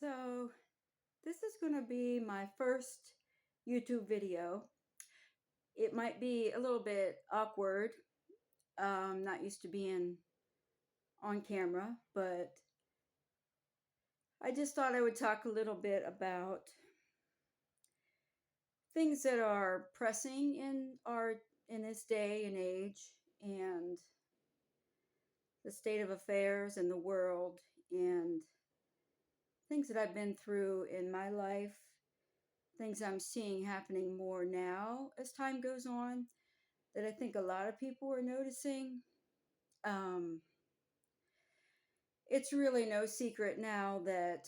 So, this is going to be my first YouTube video. It might be a little bit awkward. Not used to being on camera, but I just thought I would talk a little bit about things that are pressing in this day and age, and the state of affairs in the world, and things that I've been through in my life, things I'm seeing happening more now as time goes on that I think a lot of people are noticing. Um, it's really no secret now that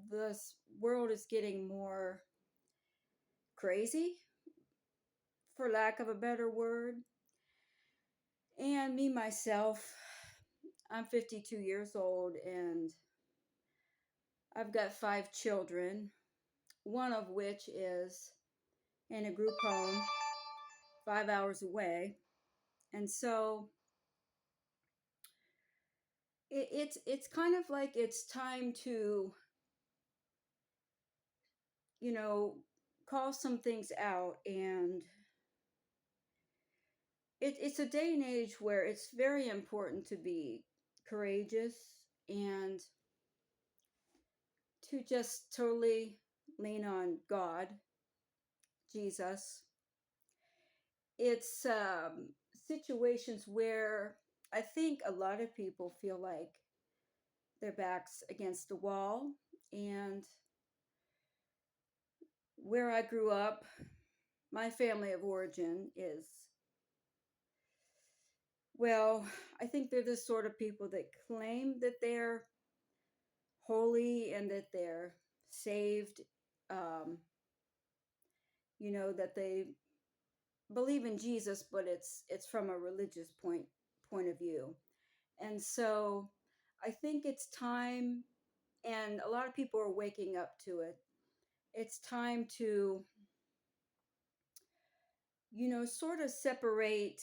this world is getting more crazy, for lack of a better word. And me myself, I'm 52 years old and I've got 5 children, one of which is in a group home 5 hours away. And so it's kind of like it's time to, you know, call some things out. And it's a day and age where it's very important to be courageous and to just totally lean on God, Jesus. It's situations where I think a lot of people feel like their backs against the wall. And where I grew up, my family of origin is, well, I think they're the sort of people that claim that they're holy and that they're saved, um, that they believe in Jesus, but it's from a religious point of view. And so I think it's time, and a lot of people are waking up to it. It's time to, sort of separate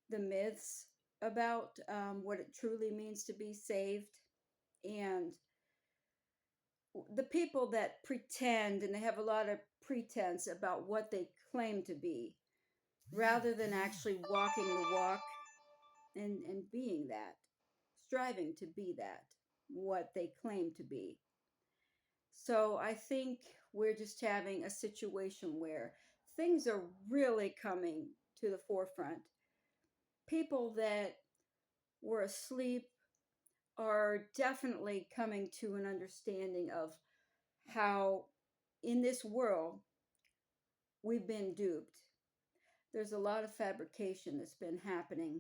the myths about what it truly means to be saved, and the people that pretend, and they have a lot of pretense about what they claim to be, rather than actually walking the walk and being that, striving to be that, what they claim to be. So I think we're just having a situation where things are really coming to the forefront. People that were asleep are definitely coming to an understanding of how in this world we've been duped. There's a lot of fabrication that's been happening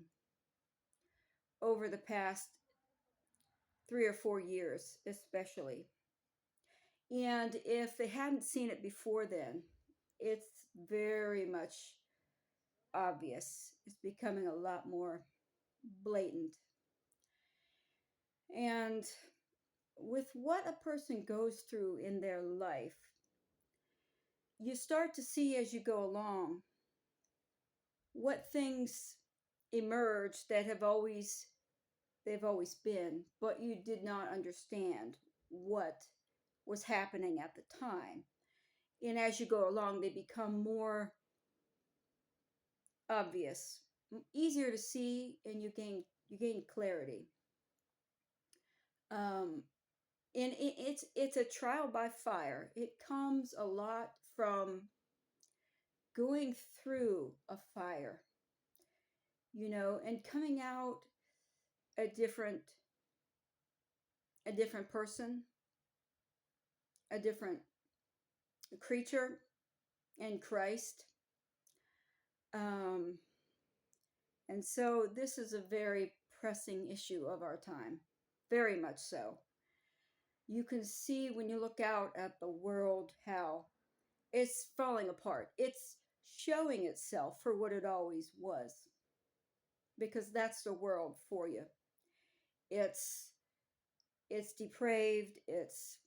over the past 3 or 4 years, especially. And if they hadn't seen it before then, it's very much obvious. It's becoming a lot more blatant. And with what a person goes through in their life, you start to see as you go along what things emerge that they've always been, but you did not understand what was happening at the time. And as you go along, they become more obvious, easier to see, and you gain clarity. Um, and it's a trial by fire. It comes a lot from going through a fire, and coming out a different a different person, a different creature in Christ. Um, and so this is a very pressing issue of our time, very much so. You can see when you look out at the world how it's falling apart. It's showing itself for what it always was, because that's the world for you. It's it's depraved, it's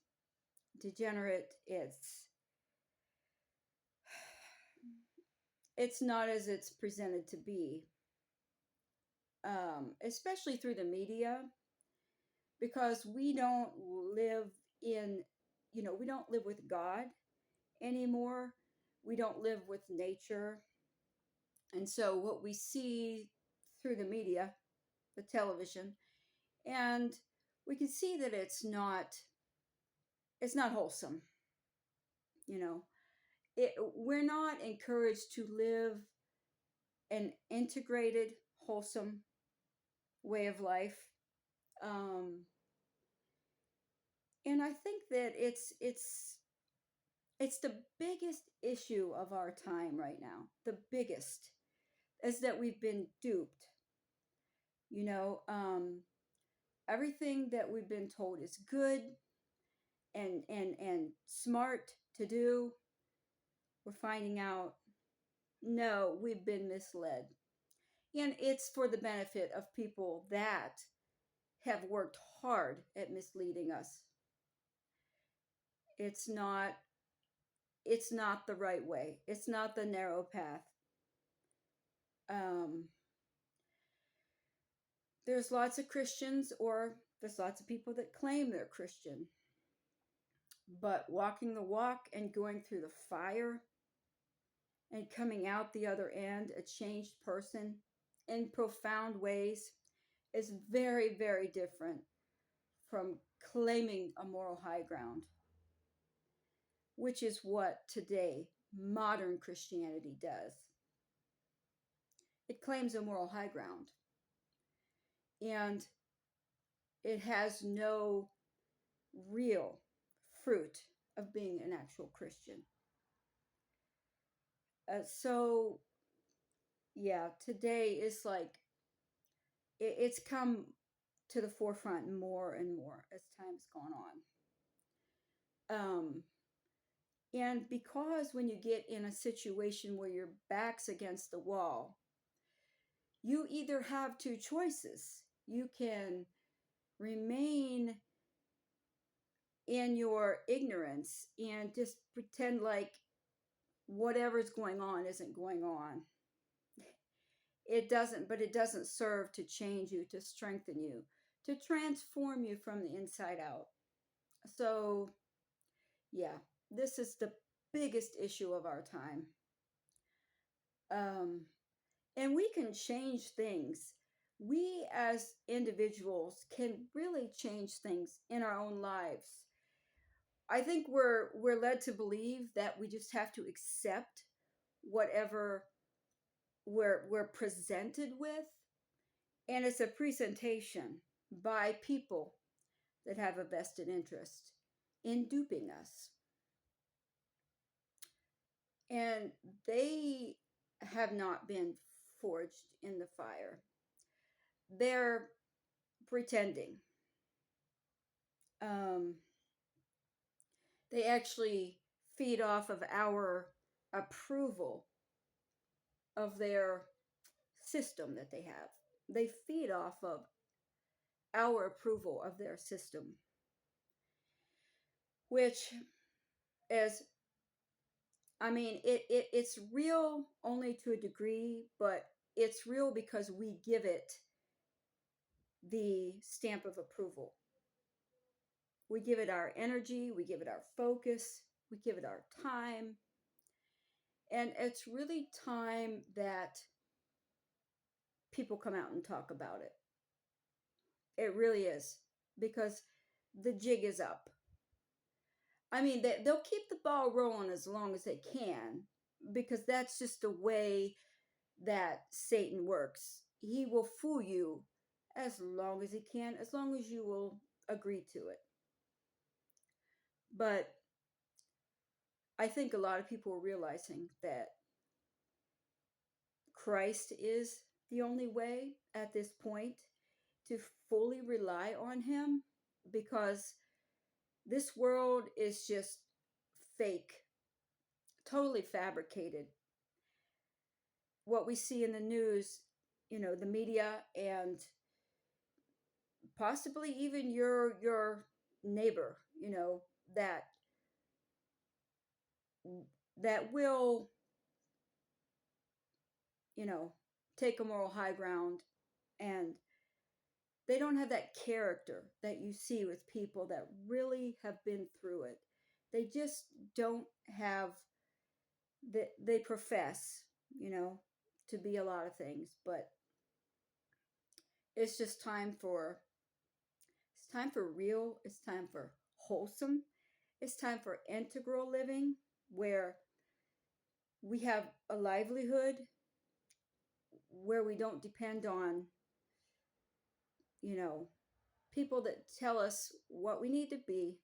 degenerate, it's not as it's presented to be. Especially through the media. because we don't live in, we don't live with God anymore. We don't live with nature. And so what we see through the media, the television, and we can see that it's not wholesome. You know, we're not encouraged to live an integrated, wholesome way of life. Um, and I think that it's the biggest issue of our time right now. The biggest is that we've been duped. You know, everything that we've been told is good and smart to do, we're finding out no, we've been misled. And it's for the benefit of people that have worked hard at misleading us. It's not it's not the right way. It's not the narrow path. Um, there's lots of Christians, or there's lots of people that claim they're Christian, but walking the walk and going through the fire and coming out the other end a changed person in profound ways is very, very different from claiming a moral high ground, which is what today modern Christianity does. It claims a moral high ground, and it has no real fruit of being an actual Christian. So, yeah, today is like it's come to the forefront more and more as time's gone on. And because when you get in a situation where your back's against the wall, you either have two choices. You can remain in your ignorance and just pretend like whatever's going on isn't going on. It doesn't serve to change you, to strengthen you, to transform you from the inside out. So, yeah, this is the biggest issue of our time. Um, and we can change things. We as individuals can really change things in our own lives. I think we're led to believe that we just have to accept whatever we're presented with, and it's a presentation by people that have a vested interest in duping us. And they have not been forged in the fire. They're pretending. Um, they actually feed off of our approval of their system that they have. They feed off of our approval of their system, which is, I mean, it's real only to a degree, but it's real because we give it the stamp of approval. We give it our energy, we give it our focus, we give it our time. And it's really time that people come out and talk about it. It really is, because the jig is up. I mean, they'll keep the ball rolling as long as they can, because that's just the way that Satan works. He will fool you as long as he can, as long as you will agree to it. But I think a lot of people are realizing that Christ is the only way at this point to fully rely on him, because this world is just fake, totally fabricated. What we see in the news, the media, and possibly even your neighbor, that that will, you know, take a moral high ground and they don't have that character that you see with people that really have been through it. They just don't have they profess, you know, to be a lot of things, but it's just time for real, it's time for wholesome, it's time for integral living where we have a livelihood, where we don't depend on, you know, people that tell us what we need to be,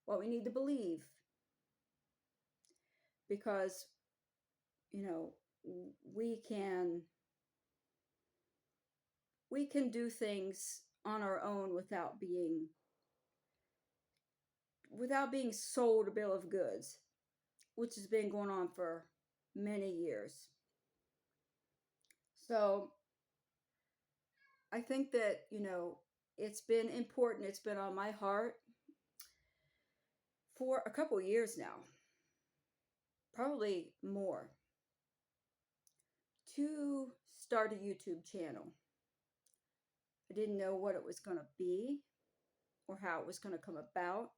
what we need to believe, because, you know, we can we can do things on our own without being sold a bill of goods, which has been going on for many years. So I think that, you know, it's been important. It's been on my heart for a couple years now, probably more, to start a YouTube channel. I didn't know what it was going to be or how it was going to come about,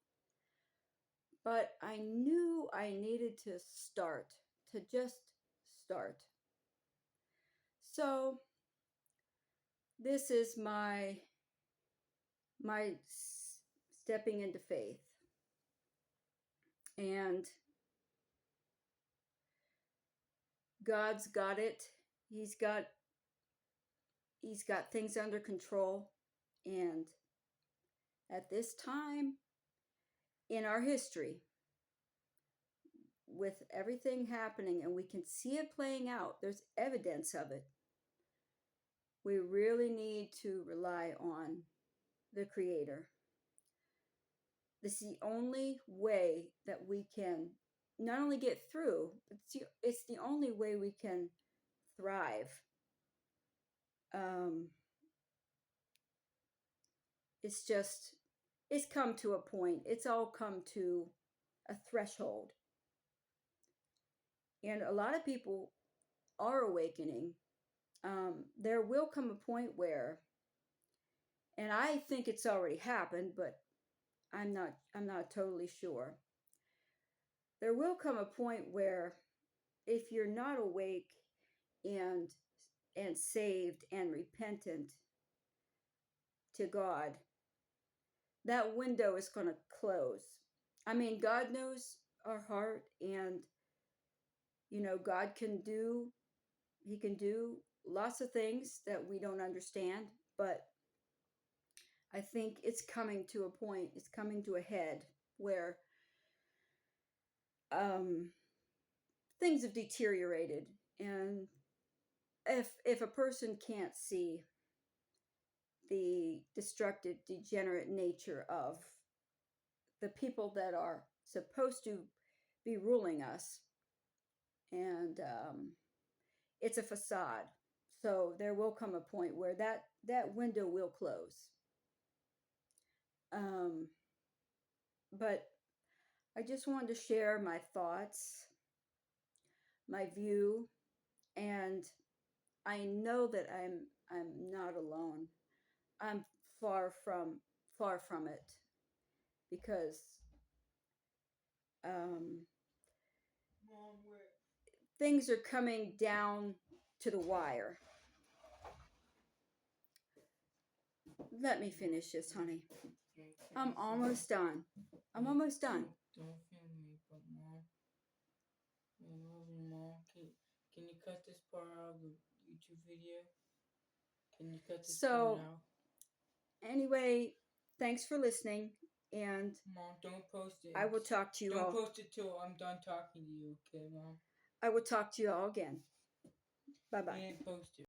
but I knew I needed to start, to just start. So this is my stepping into faith. And God's got it. He's got things under control. And at this time in our history, with everything happening, and we can see it playing out, there's evidence of it. We really need to rely on the Creator. This is the only way that we can not only get through, but it's the only way we can thrive. It's come to a point. It's all come to a threshold. And a lot of people are awakening. There will come a point where, and I think it's already happened, but I'm not totally sure. There will come a point where if you're not awake and saved and repentant to God, that window is going to close. I mean, God knows our heart, and you know, God can do lots of things that we don't understand, but I think it's coming to a point, it's coming to a head where things have deteriorated. And if a person can't see the destructive, degenerate nature of the people that are supposed to be ruling us, and it's a facade. So there will come a point where that window will close. But I just wanted to share my thoughts, my view, and I know that I'm not alone. I'm far from it, because things are coming down to the wire. Let me finish this, honey. I'm almost done. I'm almost done. Don't film me, but Mom, can you cut this part out of the YouTube video? Can you cut this part out? Anyway, thanks for listening, and Mom, don't post it. I will talk to you all. Don't post it till I'm done talking to you, okay, Mom? I will talk to you all again. Bye-bye. And post it.